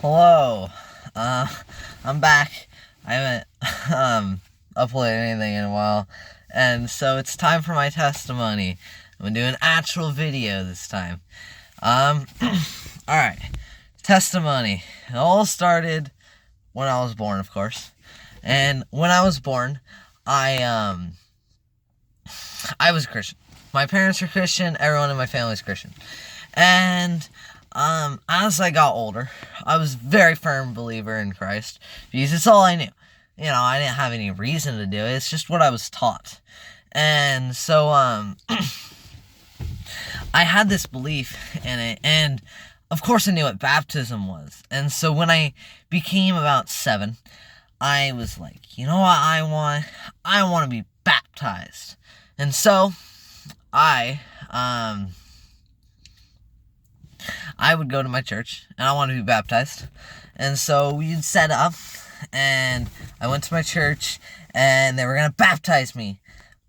Hello. I'm back. I haven't uploaded anything in a while, and so it's time for my testimony. I'm gonna do an actual video this time. All right. Testimony. It all started when I was born, of course, and when I was born, I was a Christian. My parents were Christian. Everyone in my family is Christian, and as I got older, I was a very firm believer in Christ because it's all I knew. I didn't have any reason to do it. It's just what I was taught. And so, I had this belief in it, and of course I knew what baptism was. And so when I became about 7, I was like, you know what I want? I want to be baptized. And so, I would go to my church, and I wanted to be baptized. And so we'd set up, and I went to my church, and they were going to baptize me.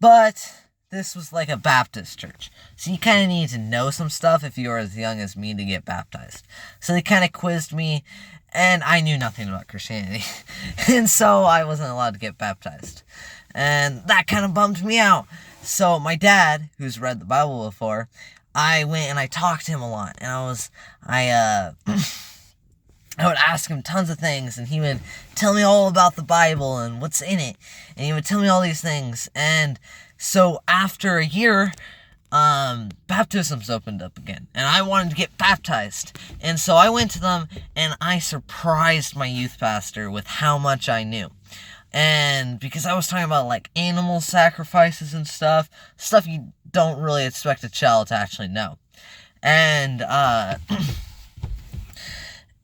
But this was like a Baptist church. So you kind of need to know some stuff if you were as young as me to get baptized. So they kind of quizzed me, and I knew nothing about Christianity. And so I wasn't allowed to get baptized. And that kind of bummed me out. So my dad, who's read the Bible before, I went and I talked to him a lot, and I would ask him tons of things, and he would tell me all about the Bible and what's in it, and he would tell me all these things. And so after a year, baptisms opened up again, and I wanted to get baptized. And so I went to them, and I surprised my youth pastor with how much I knew. And because I was talking about like animal sacrifices and stuff you don't really expect a child to actually know. And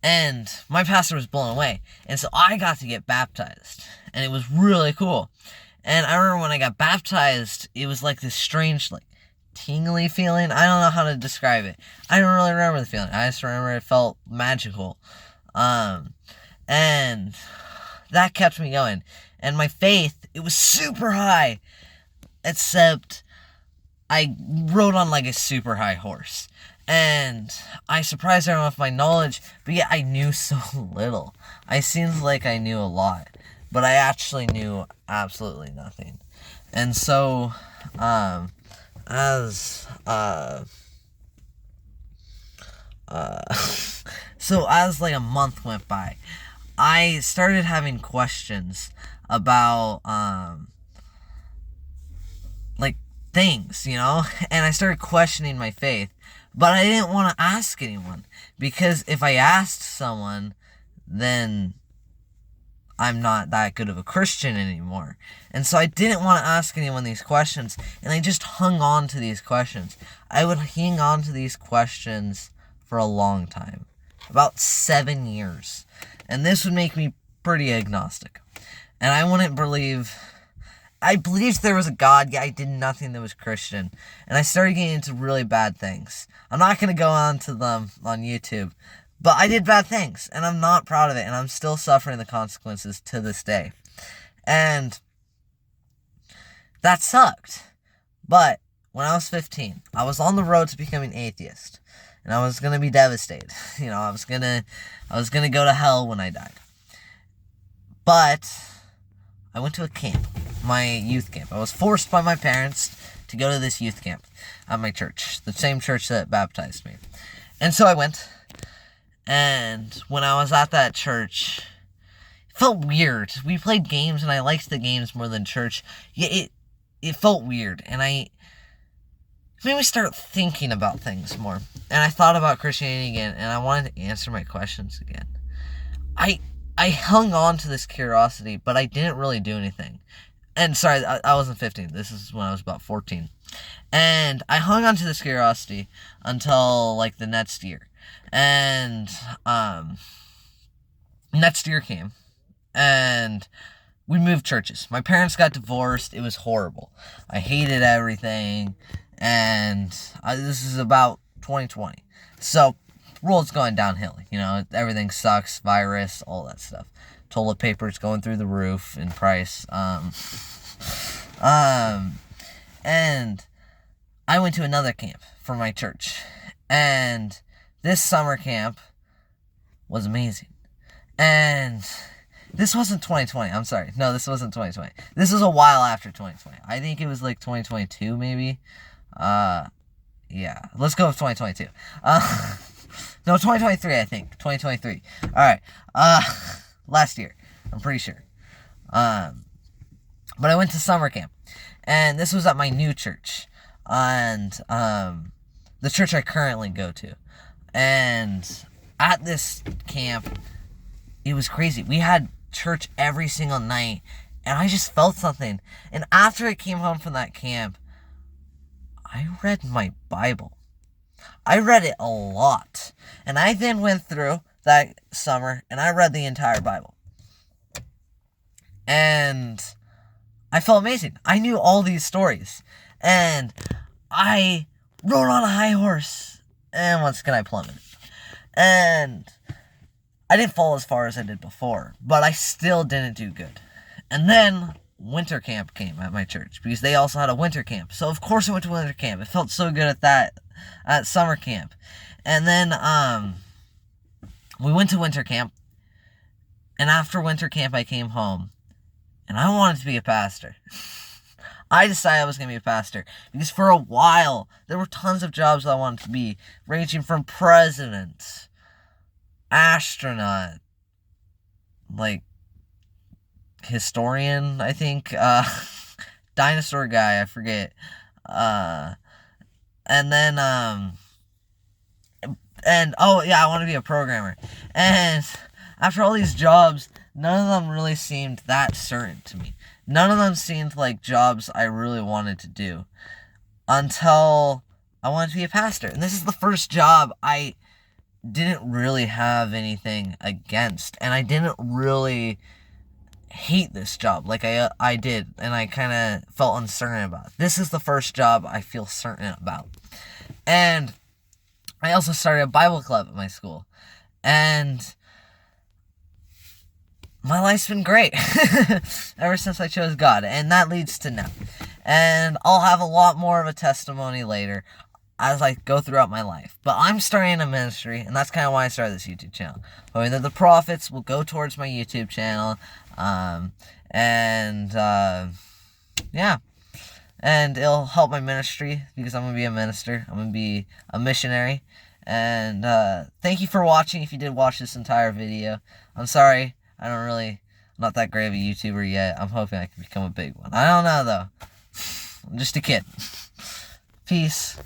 and my pastor was blown away. And so I got to get baptized, and it was really cool. And I remember when I got baptized, it was like this strange, like, tingly feeling. I don't know how to describe it. I don't really remember the feeling. I just remember it felt magical. And that kept me going. And my faith, it was super high. Except I rode on like a super high horse. And I surprised everyone with my knowledge, but yet I knew so little. I seemed like I knew a lot, but I actually knew absolutely nothing. And so, as like a month went by, I started having questions about, like, things, and I started questioning my faith, but I didn't want to ask anyone, because if I asked someone, then I'm not that good of a Christian anymore. And so I didn't want to ask anyone these questions, and I just hung on to these questions. I would hang on to these questions for a long time, about 7 years. And this would make me pretty agnostic. And I believed there was a God, yet I did nothing that was Christian. And I started getting into really bad things. I'm not going to go on to them on YouTube, but I did bad things, and I'm not proud of it, and I'm still suffering the consequences to this day. And that sucked. But when I was 15, I was on the road to becoming atheist, and I was going to be devastated. I was going to go to hell when I died. But I went to a camp, my youth camp. I was forced by my parents to go to this youth camp at my church, the same church that baptized me. And so I went, and when I was at that church, it felt weird. We played games, and I liked the games more than church. It felt weird, and it made me start thinking about things more. And I thought about Christianity again, and I wanted to answer my questions again. I hung on to this curiosity, but I didn't really do anything. And sorry, I wasn't 15. This is when I was about 14. And I hung on to this curiosity until, like, the next year. And, next year came. And we moved churches. My parents got divorced. It was horrible. I hated everything. And this is about 2020. So, world's going downhill, everything sucks, virus, all that stuff. Toilet paper's going through the roof in price. And I went to another camp for my church. And this summer camp was amazing. And this wasn't 2020. I'm sorry. No, this wasn't 2020. This was a while after 2020. I think it was like 2022, maybe. Yeah. Let's go with 2022. No, 2023, I think. 2023. Alright. Last year. I'm pretty sure. But I went to summer camp. And this was at my new church. And, the church I currently go to. And at this camp, it was crazy. We had church every single night, and I just felt something. And after I came home from that camp, I read my Bible. I read it a lot. And I then went through that summer, and I read the entire Bible. And I felt amazing. I knew all these stories. And I rode on a high horse. And once again, I plummeted. And I didn't fall as far as I did before, but I still didn't do good. And then winter camp came at my church, because they also had a winter camp. So of course I went to winter camp. It felt so good at summer camp. And then we went to winter camp. And after winter camp I came home, and I wanted to be a pastor. I decided I was going to be a pastor, because for a while there were tons of jobs that I wanted to be, ranging from president, astronaut, like historian, I think, dinosaur guy, I forget, and then, and, oh yeah, I want to be a programmer. And after all these jobs, none of them really seemed that certain to me. None of them seemed like jobs I really wanted to do, until I wanted to be a pastor. And this is the first job I didn't really have anything against, and I didn't really hate this job like I did, and I kind of felt uncertain about. This is the first job I feel certain about. And I also started a Bible club at my school, and my life's been great ever since I chose God, and that leads to now. And I'll have a lot more of a testimony later as I go throughout my life. But I'm starting a ministry, and that's kind of why I started this YouTube channel. Hoping that the profits will go towards my YouTube channel, yeah. And it'll help my ministry, because I'm going to be a minister. I'm going to be a missionary. And thank you for watching, if you did watch this entire video. I'm sorry, I'm not that great of a YouTuber yet. I'm hoping I can become a big one. I don't know, though. I'm just a kid. Peace.